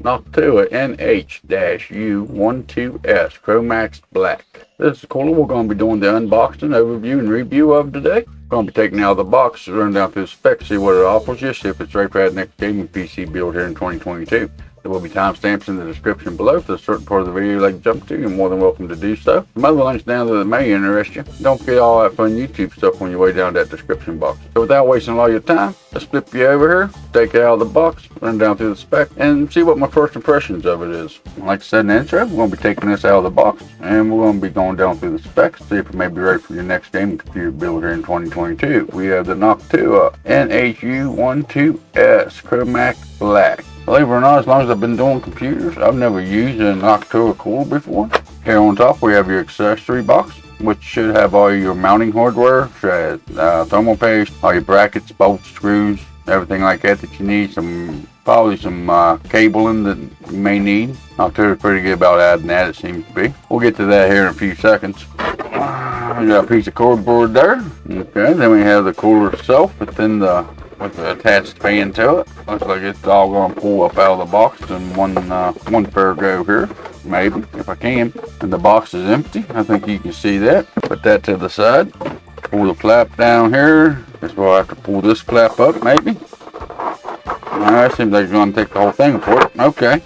Noctua NH-U12S chromax.Black. This is the cooler we're going to be doing the unboxing, overview, and review of today. We're going to be taking it out of the box, run down through the specs, see what it offers you, see if it's right for that next gaming PC build here in 2022. There will be timestamps in the description below. If there's a certain part of the video you'd like to jump to, you're more than welcome to do so. Some other links down there that may interest you. Don't forget all that fun YouTube stuff on your way down that description box. So without wasting a lot of your time, let's flip you over here, take it out of the box, run down through the spec, and see what my first impressions of it is. Like I said in the intro, we're going to be taking this out of the box, and we're going to be going down through the specs, see if it may be right for your next gaming computer build here in 2022. We have the Noctua NH-U12S chromax.Black. Believe it or not, as long as I've been doing computers, I've never used a Noctua cooler before. Here on top, we have your accessory box, which should have all your mounting hardware, thermal paste, all your brackets, bolts, screws, everything like that you need. Probably some cabling that you may need. Noctua is pretty good about adding that, it seems to be. We'll get to that here in a few seconds. We got a piece of cardboard there. Okay, then we have the cooler itself with the attached fan to it. Looks like it's all going to pull up out of the box in one fair go here, maybe, if I can. And the box is empty. I think you can see that. Put that to the side. Pull the flap down here. Guess we'll have to pull this flap up, maybe. Alright, seems like it's going to take the whole thing for it. Okay.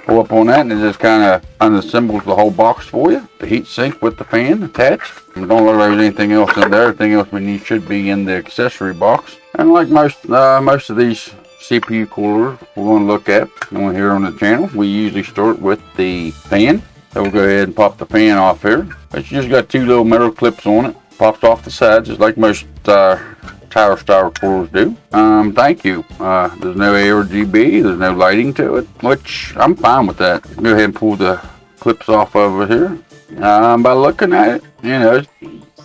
Pull up on that and it just kind of unassembles the whole box for you. The heat sink with the fan attached. Don't look like there's anything else in there. Everything else we need should be in the accessory box. And like most of these CPU coolers we're going to look at here on the channel, we usually start with the fan. So we'll go ahead and pop the fan off here. It's just got two little metal clips on it. Pops off the side just like most tower style coolers do. Thank you. There's no RGB, there's no lighting to it, which I'm fine with that. Go ahead and pull the clips off over here. By looking at it, you know, it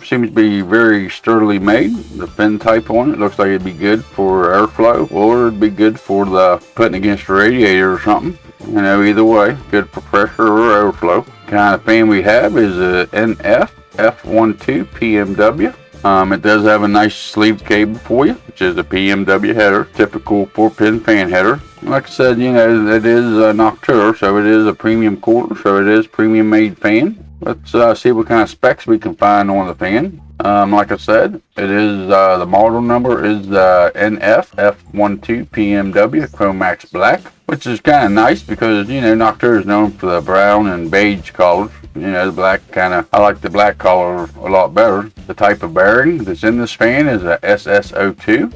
seems to be very sturdily made. The fin type on it looks like it'd be good for airflow, or it'd be good for the putting against the radiator or something. You know, either way, good for pressure or airflow. Kind of fan we have is a NF F12 PMW. It does have a nice sleeved cable for you, which is a PMW header, typical 4-pin fan header. Like I said, you know, it is a Noctua, so it is a premium cooler, so it is premium made fan. Let's see what kind of specs we can find on the fan. Like I said, it is the model number is the NF F12 PMW chromax.Black, which is kind of nice because, you know, Noctua is known for the brown and beige colors. You know, the black I like the black color a lot better. The type of bearing that's in this fan is a SSO2.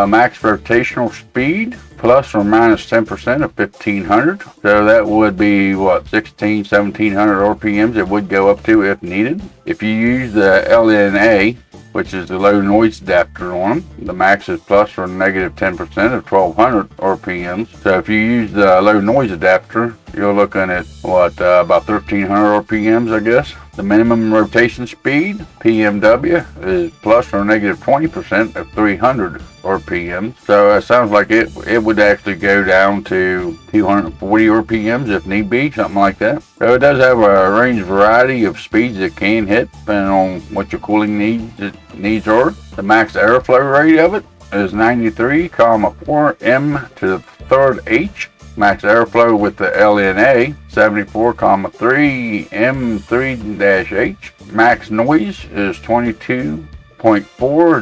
Max rotational speed plus or minus 10% of 1500. So that would be what, 1700 RPMs it would go up to if needed. If you use the LNA, which is the low noise adapter on them, the max is plus or negative 10% of 1200 RPMs. So if you use the low noise adapter, you're looking at what, about 1300 RPMs, I guess. The minimum rotation speed, PMW, is plus or negative 20% of 300 RPMs. So it sounds like it would actually go down to 240 RPMs if need be, something like that. So it does have a range variety of speeds it can hit, depending on what your cooling needs are. The max airflow rate of it is 93,4 M to the third H. Max airflow with the LNA, 74,3 M3-H. Max noise is 22.4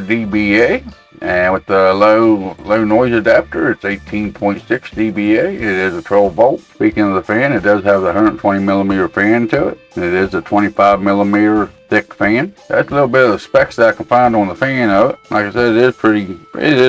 dBA. And with the low noise adapter, it's 18.6 dBA. It is a 12 volt. Speaking of the fan, it does have the 120 millimeter fan to it. And it is a 25 millimeter thick fan. That's a little bit of the specs that I can find on the fan of it. Like I said, it is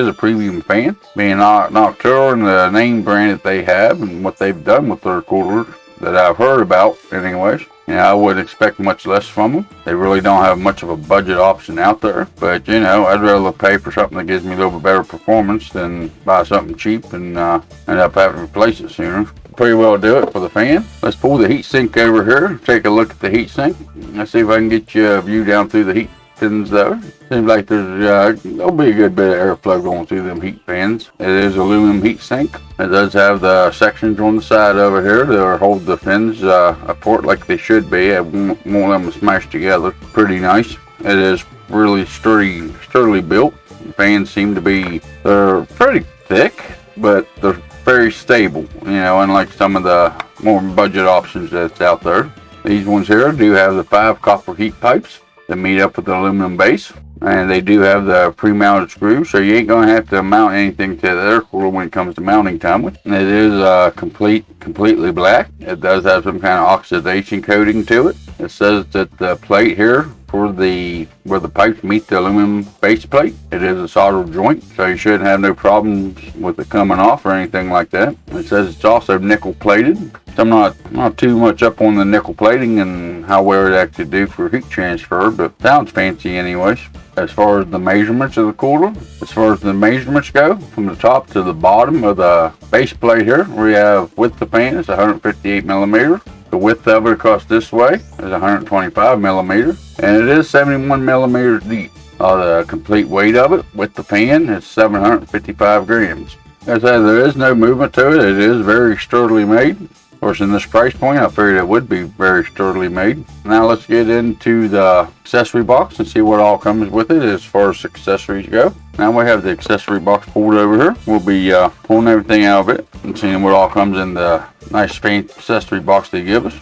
a premium fan. Being Noctua and the name brand that they have and what they've done with their coolers that I've heard about anyways. You know, I wouldn't expect much less from them. They really don't have much of a budget option out there. But, you know, I'd rather pay for something that gives me a little bit better performance than buy something cheap and end up having to replace it sooner. Pretty well do it for the fan. Let's pull the heat sink over here. Take a look at the heat sink. Let's see if I can get you a view down through the heat pins there. Seems like there'll be a good bit of airflow going through them heat fans. It is aluminum heat sink. It does have the sections on the side over here that hold the fins apart like they should be. I won't let them smash together. Pretty nice. It is really sturdily built. The fans seem to be, they're pretty thick, but they're very stable, you know, unlike some of the more budget options that's out there. These ones here do have the 5 copper heat pipes that meet up with the aluminum base. And they do have the pre-mounted screws, so you ain't going to have to mount anything to the air cooler when it comes to mounting time. And it is completely black. It does have some kind of oxidation coating to it. It says that the plate here for where the pipes meet the aluminum base plate, it is a soldered joint, so you shouldn't have no problems with it coming off or anything like that. It says it's also nickel plated. So I'm not too much up on the nickel plating and how well it actually do for heat transfer, but sounds fancy anyways. As far as the measurements of the cooler, as far as the measurements go, from the top to the bottom of the base plate here, we have width of fan is 158 millimeter. The width of it across this way is 125 millimeter, and it is 71 millimeters deep. The complete weight of it with the fan is 755 grams. As I said, there is no movement to it. It is very sturdily made. Of course, in this price point, I figured it would be very sturdily made. Now let's get into the accessory box and see what all comes with it as far as accessories go. Now we have the accessory box pulled over here. We'll be pulling everything out of it and seeing what all comes in the nice fancy accessory box they give us.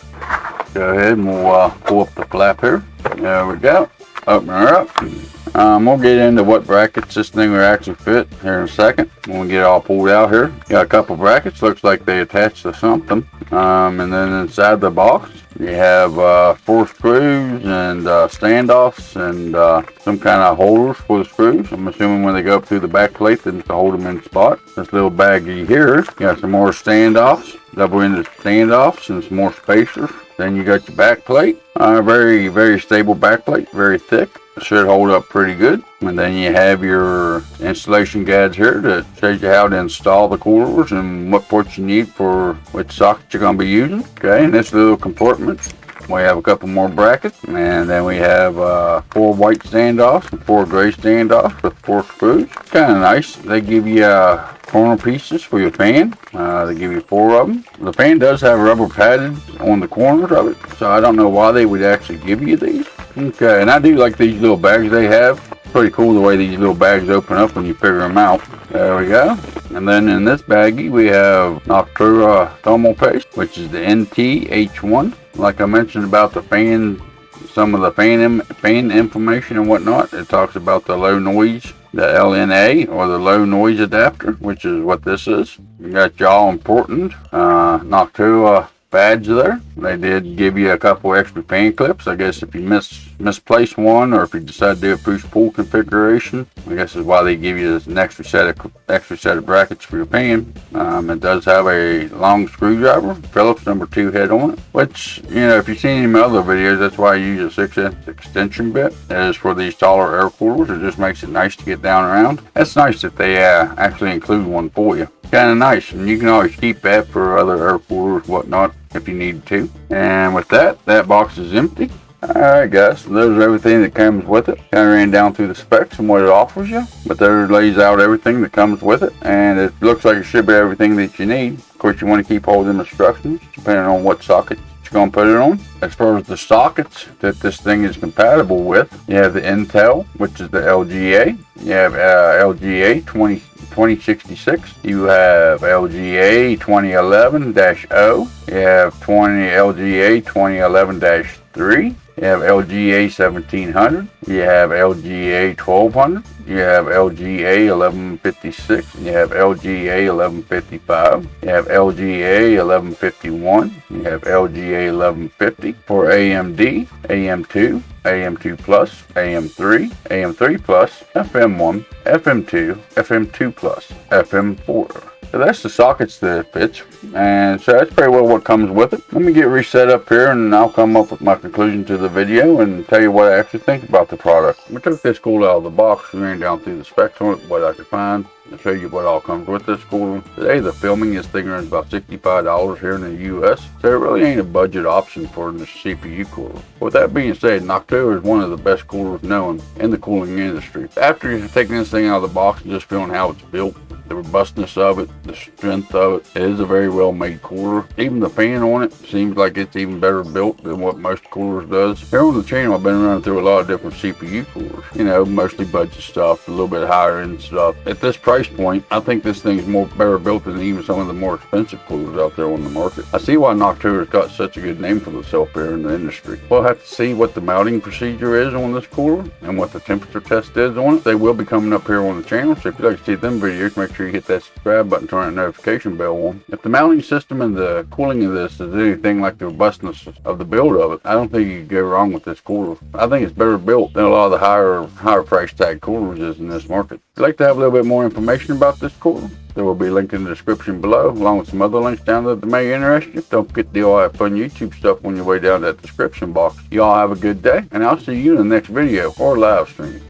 Go ahead and we'll pull up the flap here. There we go. Open her up. We'll get into what brackets this thing will actually fit here in a second when we get it all pulled out here. Got a couple brackets, looks like they attach to something. And then inside the box you have 4 screws and standoffs and some kind of holders for the screws. I'm assuming when they go up through the back plate then to hold them in spot. This little baggie here got some more standoffs, double-ended standoffs, and some more spacers. Then you got your back plate, very stable back plate, very thick. It should hold up pretty good. And then you have your installation guides here that shows you how to install the coolers and what ports you need for which socket you're going to be using. Okay, in this little compartment we have a couple more brackets, and then we have 4 white standoffs and 4 gray standoffs with 4 screws. Kind of nice. They give you corner pieces for your fan. They give you 4 of them. The fan does have rubber padded on the corners of it, so I don't know why they would actually give you these. Okay, and I do like these little bags they have. Pretty cool the way these little bags open up when you figure them out. There we go. And then in this baggie we have Noctua thermal paste, which is the NH-U12S. Like I mentioned about the fan, some of the fan information and whatnot, it talks about the low noise, the LNA or the low noise adapter, which is what this is. You got your all important Noctua badge there. They did give you a couple extra fan clips. I guess if you misplace one, or if you decide to do a push-pull configuration, I guess is why they give you an extra set of brackets for your fan. It does have a long screwdriver, Phillips number 2 head on it, which, you know, if you've seen any of my other videos, that's why I use a 6-inch extension bit. It is for these taller air coolers. It just makes it nice to get down around. It's nice that they actually include one for you. Kind of nice, and you can always keep that for other air coolers, whatnot, if you need to. And with that box is empty. Alright guys, so there's everything that comes with it. Kind of ran down through the specs and what it offers you, but there it lays out everything that comes with it, and it looks like it should be everything that you need. Of course, you want to keep all them instructions depending on what socket you're going to put it on. As far as the sockets that this thing is compatible with, you have the Intel, which is the LGA. You have LGA 2066. You have LGA 2011-0. You have LGA 2011-3. You have LGA 1700. You have LGA 1200. You have LGA 1156. You have LGA 1155. You have LGA 1151. You have LGA 1150 for AMD, AM2, AM2 Plus, AM3, AM3 Plus, FM1, FM2, FM2 Plus, FM4. So that's the sockets that it fits, and so that's pretty well what comes with it. Let me get reset up here and I'll come up with my conclusion to the video and tell you what I actually think about the product. I took this cooler out of the box and ran down through the specs on it, what I could find. I'll show you what all comes with this cooler. Today the filming is figuring runs about $65 here in the US, so it really ain't a budget option for the CPU cooler. With that being said, Noctua is one of the best coolers known in the cooling industry. After taking this thing out of the box and just feeling how it's built, the robustness of it, the strength of it. It is a very well made cooler. Even the fan on it seems like it's even better built than what most coolers does. Here on the channel, I've been running through a lot of different CPU coolers. You know, mostly budget stuff, a little bit higher end stuff. At this price point, I think this thing's more better built than even some of the more expensive coolers out there on the market. I see why Noctua's got such a good name for itself here in the industry. We'll have to see what the mounting procedure is on this cooler and what the temperature test is on it. They will be coming up here on the channel, so if you'd like to see them videos, make sure you hit that subscribe button, turn that notification bell on. If the mounting system and the cooling of this is anything like the robustness of the build of it, I don't think you can go wrong with this cooler. I think it's better built than a lot of the higher price tag coolers is in this market. If you'd like to have a little bit more information about this cooler, there will be a link in the description below, along with some other links down there that may interest you. Don't forget to do all that fun YouTube stuff on your way down that description box. Y'all have a good day, and I'll see you in the next video or live stream.